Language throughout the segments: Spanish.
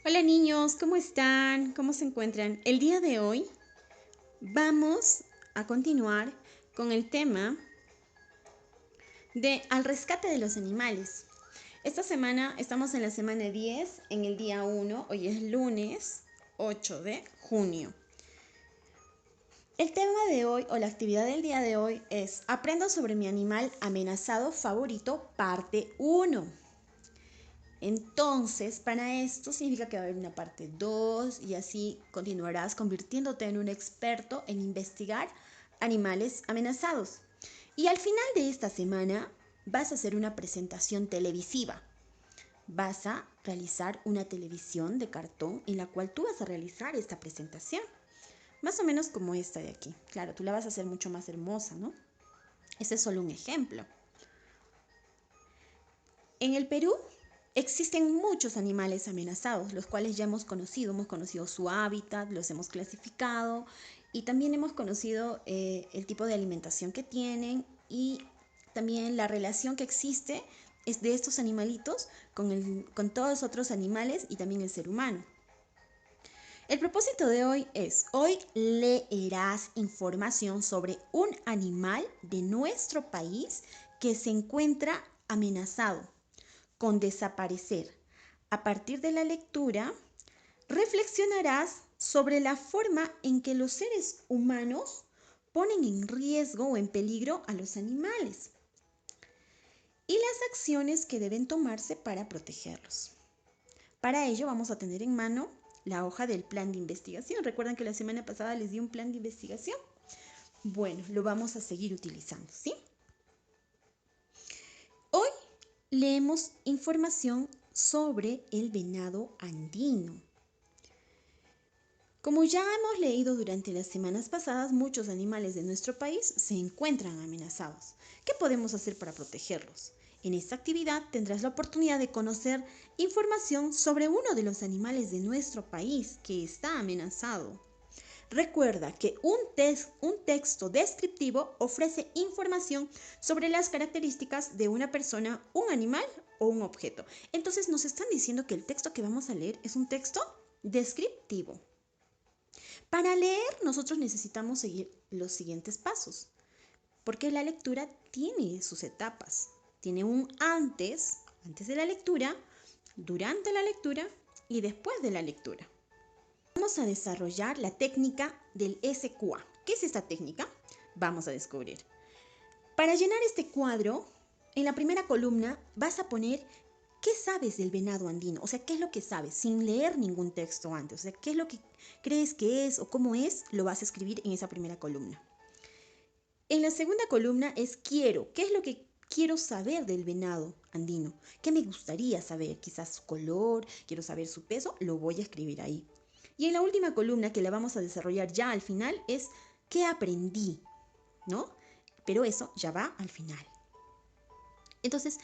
Hola niños, ¿cómo están? ¿Cómo se encuentran? El día de hoy vamos a continuar con el tema de al rescate de los animales. Esta semana estamos en la semana 10, en el día 1, hoy es lunes 8 de junio. El tema de hoy o la actividad del día de hoy es Aprendo sobre mi animal amenazado favorito, parte 1. Entonces, para esto significa que va a haber una parte 2 y así continuarás convirtiéndote en un experto en investigar animales amenazados. Y al final de esta semana vas a hacer una presentación televisiva. Vas a realizar una televisión de cartón en la cual tú vas a realizar esta presentación. Más o menos como esta de aquí. Claro, tú la vas a hacer mucho más hermosa, ¿no? Ese es solo un ejemplo. En el Perú existen muchos animales amenazados, los cuales ya hemos conocido su hábitat, los hemos clasificado y también hemos conocido el tipo de alimentación que tienen y también la relación que existe es de estos animalitos con todos los otros animales y también el ser humano. El propósito de hoy leerás información sobre un animal de nuestro país que se encuentra amenazado con desaparecer. A partir de la lectura, reflexionarás sobre la forma en que los seres humanos ponen en riesgo o en peligro a los animales y las acciones que deben tomarse para protegerlos. Para ello vamos a tener en mano la hoja del plan de investigación. ¿Recuerdan que la semana pasada les di un plan de investigación? Bueno, lo vamos a seguir utilizando, ¿sí? Hoy leemos información sobre el venado andino. Como ya hemos leído durante las semanas pasadas, muchos animales de nuestro país se encuentran amenazados. ¿Qué podemos hacer para protegerlos? En esta actividad tendrás la oportunidad de conocer información sobre uno de los animales de nuestro país que está amenazado. Recuerda que un texto descriptivo ofrece información sobre las características de una persona, un animal o un objeto. Entonces nos están diciendo que el texto que vamos a leer es un texto descriptivo. Para leer nosotros necesitamos seguir los siguientes pasos, porque la lectura tiene sus etapas. Tiene un antes de la lectura, durante la lectura y después de la lectura. Vamos a desarrollar la técnica del SQA. ¿Qué es esta técnica? Vamos a descubrir. Para llenar este cuadro, en la primera columna vas a poner qué sabes del venado andino, o sea, qué es lo que sabes, sin leer ningún texto antes, o sea, qué es lo que crees que es o cómo es, lo vas a escribir en esa primera columna. En la segunda columna es quiero, qué es lo que quiero saber del venado andino, qué me gustaría saber, quizás su color, quiero saber su peso, lo voy a escribir ahí. Y en la última columna que la vamos a desarrollar ya al final es qué aprendí, ¿no? Pero eso ya va al final. Entonces,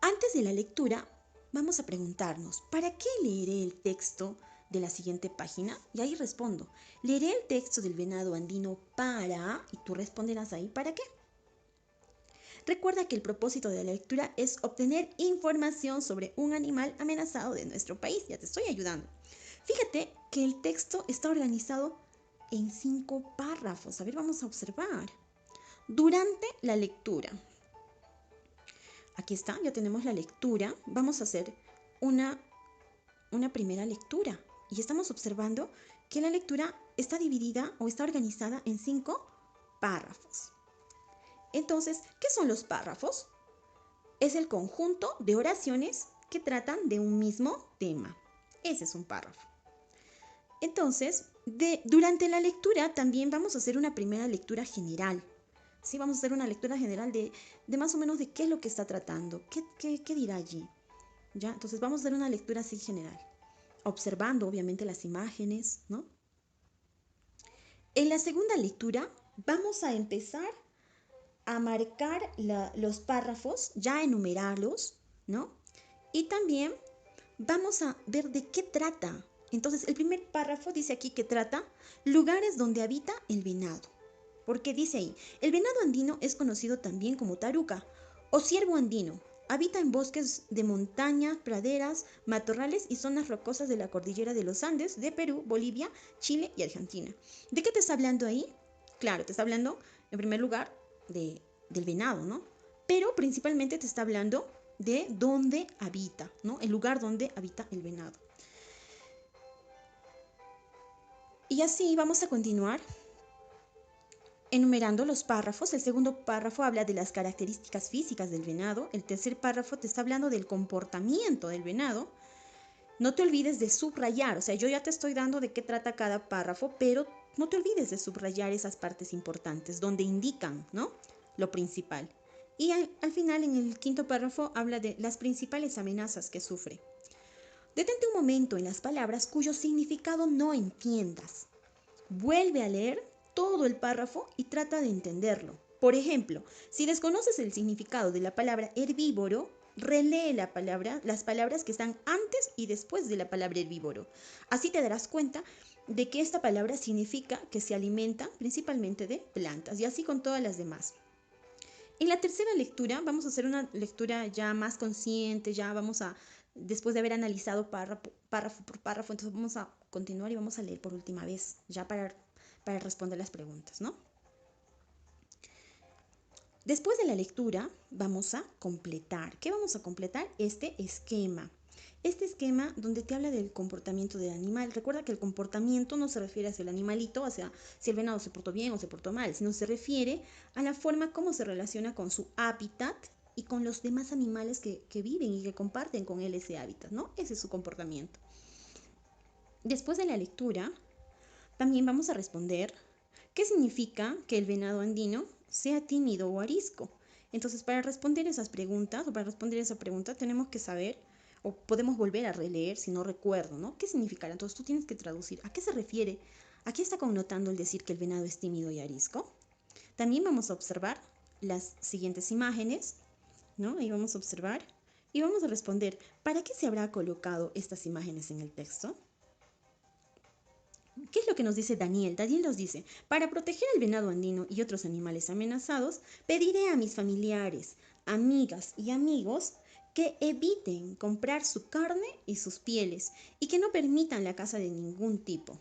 antes de la lectura, vamos a preguntarnos, ¿para qué leeré el texto de la siguiente página? Y ahí respondo, leeré el texto del venado andino para, y tú responderás ahí, ¿para qué? Recuerda que el propósito de la lectura es obtener información sobre un animal amenazado de nuestro país. Ya te estoy ayudando. Fíjate que el texto está organizado en 5 párrafos. A ver, vamos a observar. Durante la lectura. Aquí está, ya tenemos la lectura. Vamos a hacer una primera lectura. Y estamos observando que la lectura está dividida o está organizada en 5 párrafos. Entonces, ¿qué son los párrafos? Es el conjunto de oraciones que tratan de un mismo tema. Ese es un párrafo. Entonces, durante la lectura también vamos a hacer una primera lectura general. Sí, vamos a hacer una lectura general de más o menos de qué es lo que está tratando, qué dirá allí. ¿Ya? Entonces vamos a hacer una lectura así general, observando obviamente las imágenes, ¿no? En la segunda lectura vamos a empezar a marcar los párrafos, ya a enumerarlos, ¿no? Y también vamos a ver de qué trata. Entonces, el primer párrafo dice aquí que trata lugares donde habita el venado. Porque dice ahí, el venado andino es conocido también como taruca o ciervo andino. Habita en bosques de montaña, praderas, matorrales y zonas rocosas de la cordillera de los Andes, de Perú, Bolivia, Chile y Argentina. ¿De qué te está hablando ahí? Claro, te está hablando, en primer lugar, del venado, ¿no? Pero principalmente te está hablando de dónde habita, ¿no? El lugar donde habita el venado. Y así vamos a continuar enumerando los párrafos. El segundo párrafo habla de las características físicas del venado. El tercer párrafo te está hablando del comportamiento del venado. No te olvides de subrayar, o sea, yo ya te estoy dando de qué trata cada párrafo, pero no te olvides de subrayar esas partes importantes, donde indican, ¿no? Lo principal. Y al final, en el quinto párrafo, habla de las principales amenazas que sufre. Detente un momento en las palabras cuyo significado no entiendas. Vuelve a leer todo el párrafo y trata de entenderlo. Por ejemplo, si desconoces el significado de la palabra herbívoro, relee las palabras que están antes y después de la palabra herbívoro. Así te darás cuenta de que esta palabra significa que se alimenta principalmente de plantas, y así con todas las demás. En la tercera lectura vamos a hacer una lectura ya más consciente, ya vamos a, después de haber analizado párrafo por párrafo, entonces vamos a continuar y vamos a leer por última vez, ya para responder las preguntas, ¿no? Después de la lectura vamos a completar. ¿Qué vamos a completar? Este esquema. Este esquema donde te habla del comportamiento del animal. Recuerda que el comportamiento no se refiere hacia el animalito, hacia si el venado se portó bien o se portó mal, sino se refiere a la forma como se relaciona con su hábitat y con los demás animales que viven y que comparten con él ese hábitat, ¿no? Ese es su comportamiento. Después de la lectura, también vamos a responder qué significa que el venado andino sea tímido o arisco. Entonces, para responder esas preguntas o para responder esa pregunta, tenemos que saber o podemos volver a releer si no recuerdo, ¿no? ¿Qué significará? Entonces, tú tienes que traducir. ¿A qué se refiere? ¿A qué está connotando el decir que el venado es tímido y arisco? También vamos a observar las siguientes imágenes, ¿no? Y vamos a observar y vamos a responder, ¿para qué se habrá colocado estas imágenes en el texto? ¿Qué es lo que nos dice Daniel? Daniel nos dice, para proteger al venado andino y otros animales amenazados, pediré a mis familiares, amigas y amigos que eviten comprar su carne y sus pieles y que no permitan la caza de ningún tipo.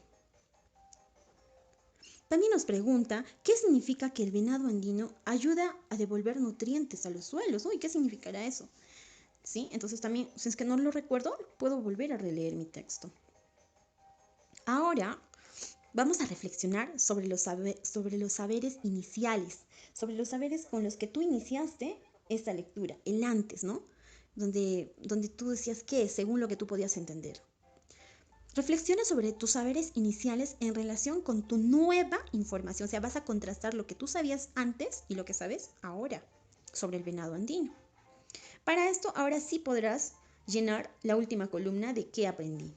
También nos pregunta, ¿qué significa que el venado andino ayuda a devolver nutrientes a los suelos? ¿Y qué significará eso? ¿Sí? Entonces también, si es que no lo recuerdo, puedo volver a releer mi texto. Ahora vamos a reflexionar sobre los saberes iniciales, sobre los saberes con los que tú iniciaste esta lectura, el antes, ¿no? Donde tú decías qué, según lo que tú podías entender. Reflexiona sobre tus saberes iniciales en relación con tu nueva información, o sea, vas a contrastar lo que tú sabías antes y lo que sabes ahora sobre el venado andino. Para esto, ahora sí podrás llenar la última columna de qué aprendí.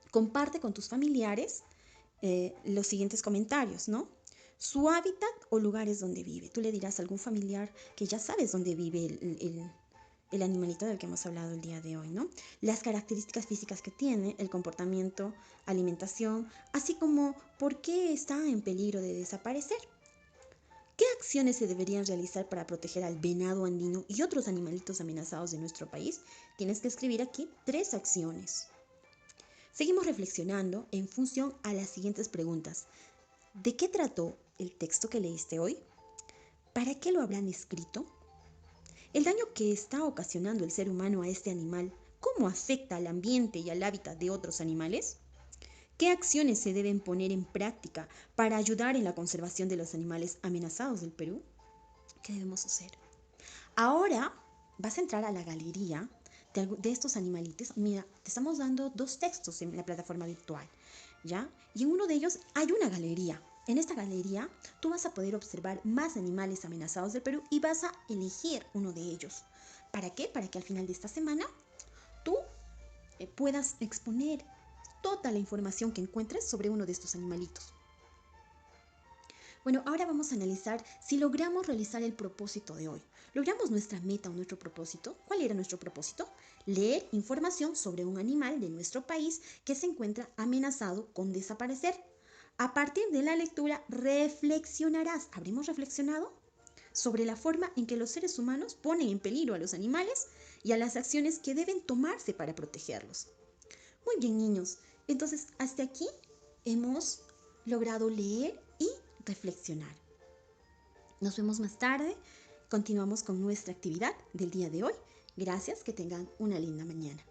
Comparte con tus familiares los siguientes comentarios, ¿no? Su hábitat o lugares donde vive. Tú le dirás a algún familiar que ya sabes dónde vive el animalito del que hemos hablado el día de hoy, ¿no? Las características físicas que tiene, el comportamiento, alimentación, así como por qué está en peligro de desaparecer. ¿Qué acciones se deberían realizar para proteger al venado andino y otros animalitos amenazados de nuestro país? Tienes que escribir aquí 3 acciones. Seguimos reflexionando en función a las siguientes preguntas. ¿De qué trató el texto que leíste hoy? ¿Para qué lo habrán escrito? El daño que está ocasionando el ser humano a este animal, ¿cómo afecta al ambiente y al hábitat de otros animales? ¿Qué acciones se deben poner en práctica para ayudar en la conservación de los animales amenazados del Perú? ¿Qué debemos hacer? Ahora vas a entrar a la galería de estos animalitos. Mira, te estamos dando 2 textos en la plataforma virtual, ¿ya? Y en uno de ellos hay una galería. En esta galería tú vas a poder observar más animales amenazados del Perú y vas a elegir uno de ellos. ¿Para qué? Para que al final de esta semana tú puedas exponer toda la información que encuentres sobre uno de estos animalitos. Bueno, ahora vamos a analizar si logramos realizar el propósito de hoy. ¿Logramos nuestra meta o nuestro propósito? ¿Cuál era nuestro propósito? Leer información sobre un animal de nuestro país que se encuentra amenazado con desaparecer. A partir de la lectura reflexionarás. ¿Habremos reflexionado? sobre la forma en que los seres humanos ponen en peligro a los animales y a las acciones que deben tomarse para protegerlos. Muy bien, niños. Entonces, hasta aquí hemos logrado leer y reflexionar. Nos vemos más tarde. Continuamos con nuestra actividad del día de hoy. Gracias, que tengan una linda mañana.